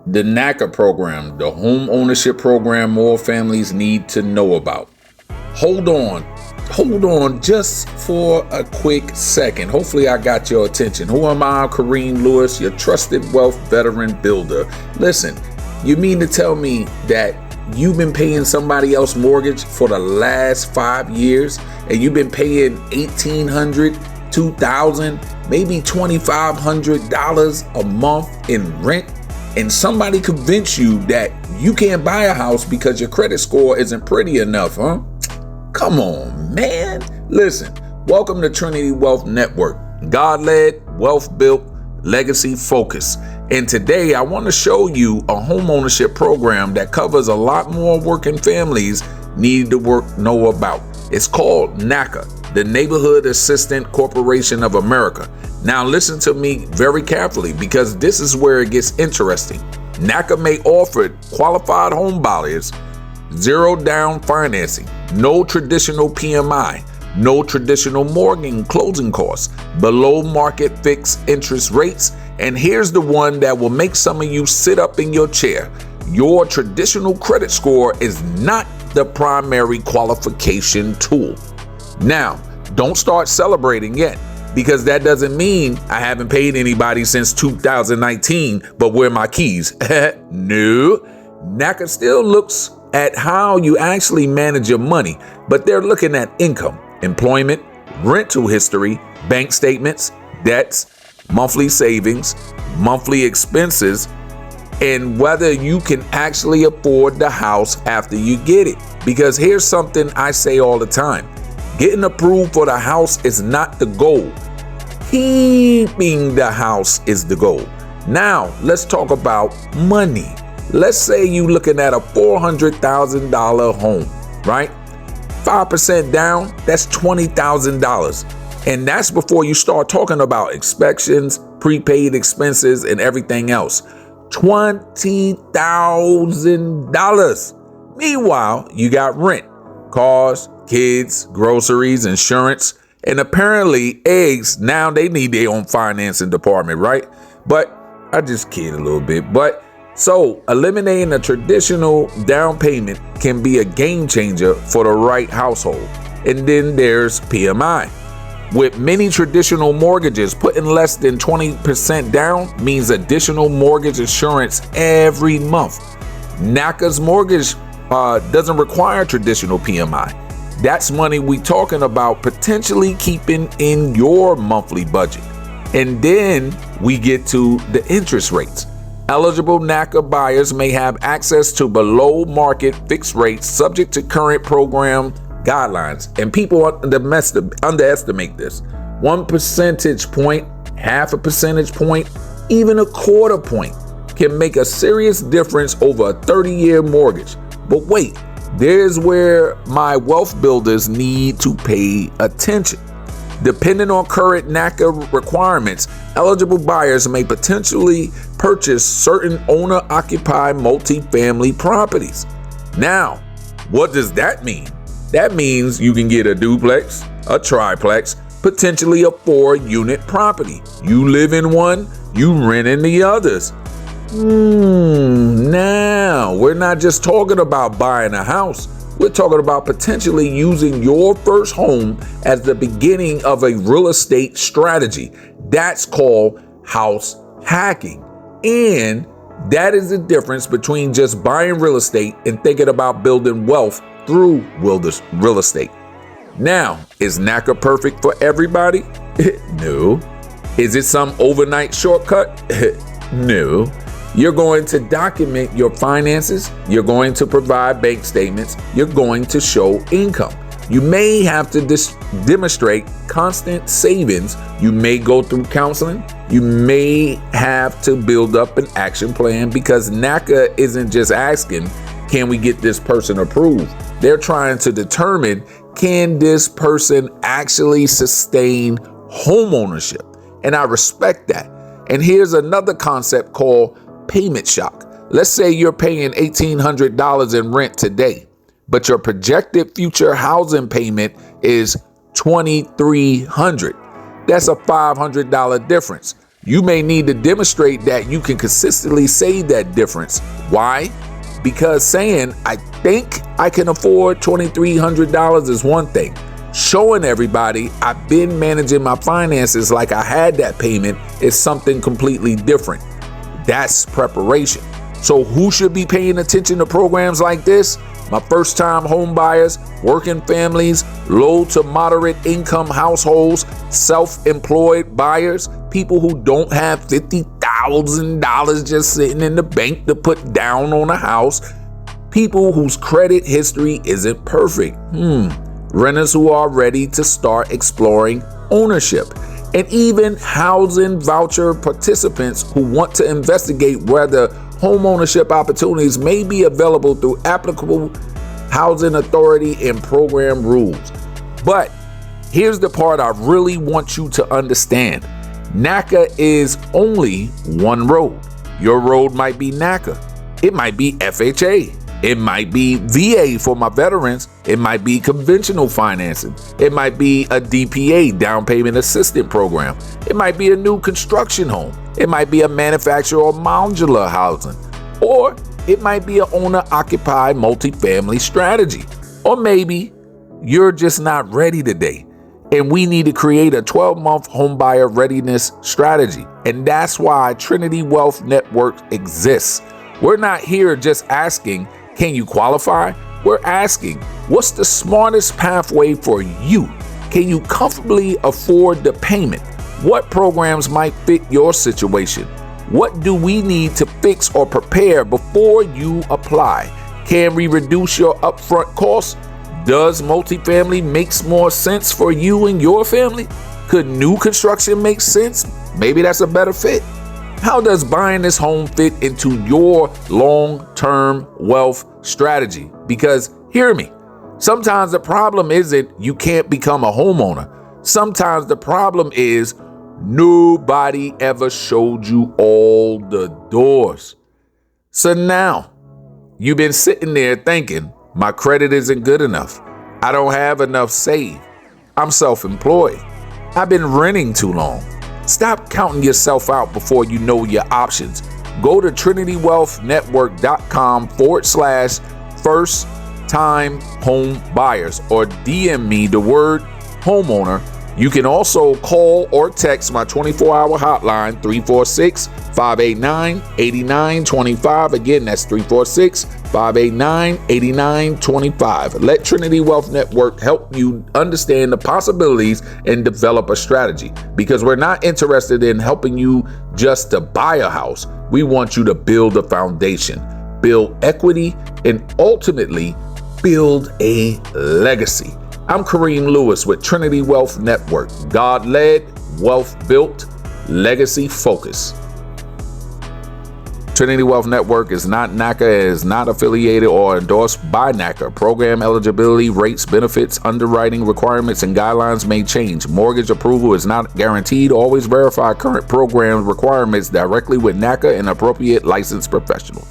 The NACA program, the home ownership program more families need to know about. Hold on just for a quick second. Hopefully I got your attention. Who am I? Kareem Lewis, your trusted wealth veteran builder. Listen, you mean to tell me that you've been paying somebody else's mortgage for the last 5 years and you've been paying $1,800, $2,000, maybe $2,500 a month in rent, and somebody convinced you that you can't buy a house because your credit score isn't pretty enough, huh? Come on, man. Listen, welcome to Trinity Wealth Network. God-led, wealth-built, legacy-focused. And today I want to show you a homeownership program that covers a lot more working families need to know about. It's called NACA, the Neighborhood Assistant Corporation of America. Now listen to me very carefully because this is where it gets interesting. NACA may offer qualified home buyers zero down financing, no traditional PMI, no traditional mortgage closing costs, below market fixed interest rates, and here's the one that will make some of you sit up in your chair. Your traditional credit score is not the primary qualification tool. Now, don't start celebrating yet, because that doesn't mean I haven't paid anybody since 2019, but where are my keys? No, NACA still looks at how you actually manage your money, but they're looking at income, employment, rental history, bank statements, debts, monthly savings, monthly expenses, and whether you can actually afford the house after you get it. Because here's something I say all the time. Getting approved for the house is not the goal. Keeping the house is the goal. Now, let's talk about money. Let's say you're looking at a $400,000 home, right? 5% down, that's $20,000. And that's before you start talking about inspections, prepaid expenses, and everything else. $20,000. Meanwhile, you got rent, cars, kids, groceries, insurance, and apparently eggs. Now they need their own financing department, right? But I just kid a little bit. So eliminating a traditional down payment can be a game changer for the right household. And then there's PMI. With many traditional mortgages, putting less than 20% down means additional mortgage insurance every month. NACA's mortgage doesn't require traditional PMI. That's money we talking about potentially keeping in your monthly budget. And then we get to the interest rates. Eligible NACA buyers may have access to below market fixed rates subject to current program guidelines. And people underestimate this. 1 percentage point, half a percentage point, even a quarter point can make a serious difference over a 30-year mortgage. But wait, there's where my wealth builders need to pay attention. Depending on current NACA requirements, eligible buyers may potentially purchase certain owner-occupied multifamily properties. Now, what does that mean? That means you can get a duplex, a triplex, potentially a 4-unit property. You live in one, you rent in the others. Now, we're not just talking about buying a house. We're talking about potentially using your first home as the beginning of a real estate strategy. That's called house hacking. And that is the difference between just buying real estate and thinking about building wealth through real estate. Now, is NACA perfect for everybody? No. Is it some overnight shortcut? No. You're going to document your finances. You're going to provide bank statements. You're going to show income. You may have to demonstrate constant savings. You may go through counseling. You may have to build up an action plan because NACA isn't just asking, can we get this person approved? They're trying to determine, can this person actually sustain home ownership? And I respect that. And here's another concept called payment shock. Let's say you're paying $1,800 in rent today, but your projected future housing payment is $2,300. That's a $500 difference. You may need to demonstrate that you can consistently save that difference. Why? Because saying, I think I can afford $2,300 is one thing. Showing everybody I've been managing my finances like I had that payment is something completely different. That's preparation. So who should be paying attention to programs like this? My first-time home buyers, working families, low to moderate income households, self-employed buyers, people who don't have $50,000 just sitting in the bank to put down on a house, people whose credit history isn't perfect, renters who are ready to start exploring ownership, and even housing voucher participants who want to investigate whether home ownership opportunities may be available through applicable housing authority and program rules. But here's the part I really want you to understand. NACA is only one road. Your road might be NACA. It might be FHA. It might be VA for my veterans. It might be conventional financing. It might be a DPA, down payment assistance program. It might be a new construction home. It might be a manufactured or modular housing. Or it might be an owner-occupied multifamily strategy. Or maybe you're just not ready today, and we need to create a 12-month homebuyer readiness strategy. And that's why Trinity Wealth Network exists. We're not here just asking, can you qualify? We're asking, what's the smartest pathway for you? Can you comfortably afford the payment? What programs might fit your situation? What do we need to fix or prepare before you apply? Can we reduce your upfront costs? Does multifamily makes more sense for you and your family? Could new construction make sense? Maybe that's a better fit. How does buying this home fit into your long-term wealth strategy? Because hear me, sometimes the problem isn't you can't become a homeowner. Sometimes the problem is nobody ever showed you all the doors. So now you've been sitting there thinking, my credit isn't good enough. I don't have enough saved. I'm self-employed. I've been renting too long. Stop counting yourself out before you know your options. Go to trinitywealthnetwork.com/first-time home buyers or DM me the word homeowner. You can also call or text my 24-hour hotline, 346-589-8925. Again, that's 346-589-8925. Let Trinity Wealth Network help you understand the possibilities and develop a strategy, because we're not interested in helping you just to buy a house. We want you to build a foundation, build equity, and ultimately build a legacy. I'm Kareem Lewis with Trinity Wealth Network. God-led, wealth-built, legacy-focused. Trinity Wealth Network is not NACA, is not affiliated or endorsed by NACA. Program eligibility, rates, benefits, underwriting requirements, and guidelines may change. Mortgage approval is not guaranteed. Always verify current program requirements directly with NACA and appropriate licensed professional.